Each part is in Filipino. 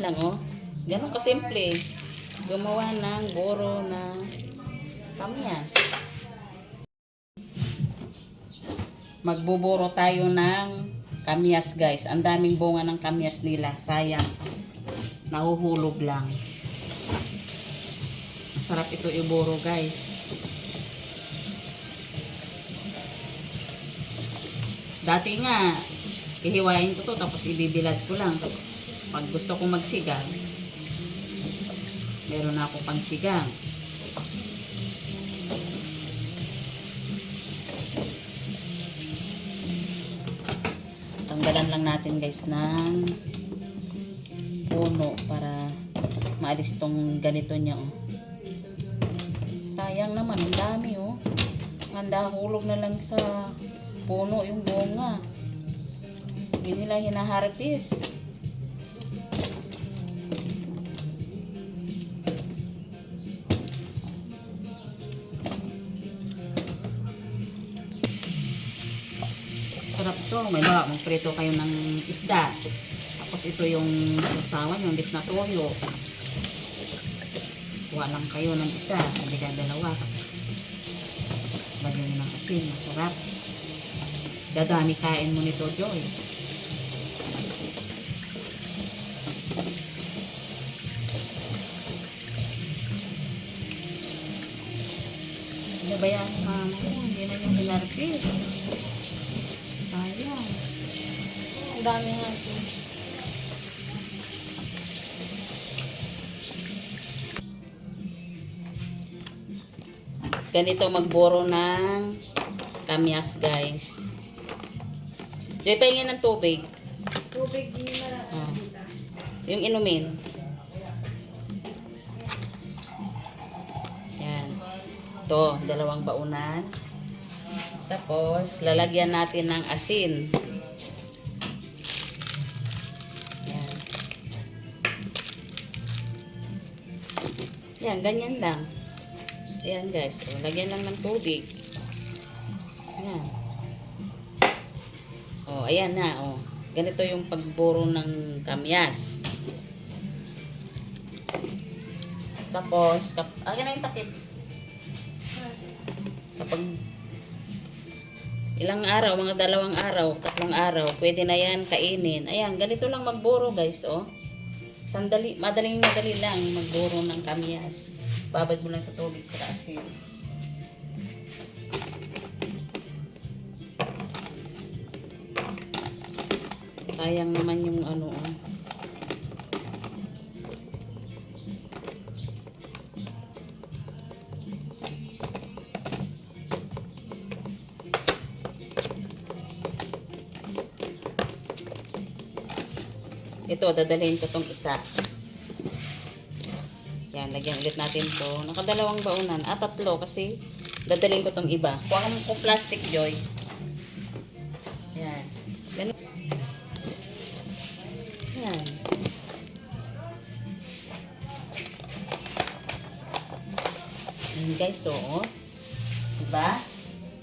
lang, oh. Ganun kasimple. Gumawa ng boro na kamyas. Magbuburo tayo ng kamyas, guys. Ang daming bunga ng kamyas nila. Sayang. Nahuhulog lang. Masarap ito iburo, guys. Dati nga, ihiwain ko to tapos ibibilad ko lang. Tapos pag gusto ko magsigang, meron na ako pang sigang. Tanggalan lang natin, guys, ng puno para maalis tong ganito niya, oh. Sayang naman, ang dami, oh. Handa hulog na lang sa puno yung bunga. Hindi nila hinaharvest. Sarap to. May ba, magprito kayo ng isda. Tapos ito yung sausawan, yung dis na toyo. Kuha lang kayo ng isa. Hindi ka dalawa. Tapos lagyan nyo ng asin. Masarap. Dadami kain mo nito, Joy. Ano ba yan, mama? Hindi na yung pinarpis. Sayang. Ang dami nga ito. Ganito magboro ng kamyas, guys. Joy, pahingin ng tubig. Tubig din na. Yung inumin. Yan. Ito, 2 baunan. Tapos, lalagyan natin ng asin. Yan. Yan, ganyan lang. Ayan, guys. O, lagyan lang ng tubig. Yan. O, ayan na. O. Ganito yung pagburo ng kamyas. Tapos, akin na yung takip. Kapag ilang araw, mga 2 araw, 3 araw, pwede na yan kainin. Ayan, ganito lang magburo, guys, oh. Sandali, madaling lang magburo ng kamyas. Babad mo lang sa tubig sa asin. Sayang naman yung ano, oh. Ito, dadalhin ko tong isa. Yan, lagyan ulit natin to. Nakadalawang baunan. 3 kasi dadalhin ko tong iba. Kuha mo kong plastic, Joy. Yan. Ganun. Yan. Yan, guys, oh. Diba?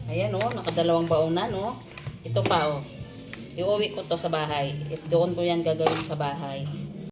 Ayan, oh. Nakadalawang baunan, oh. Ito pa, oh. Iuwi ko to sa bahay. Doon ko yan gagawin sa bahay.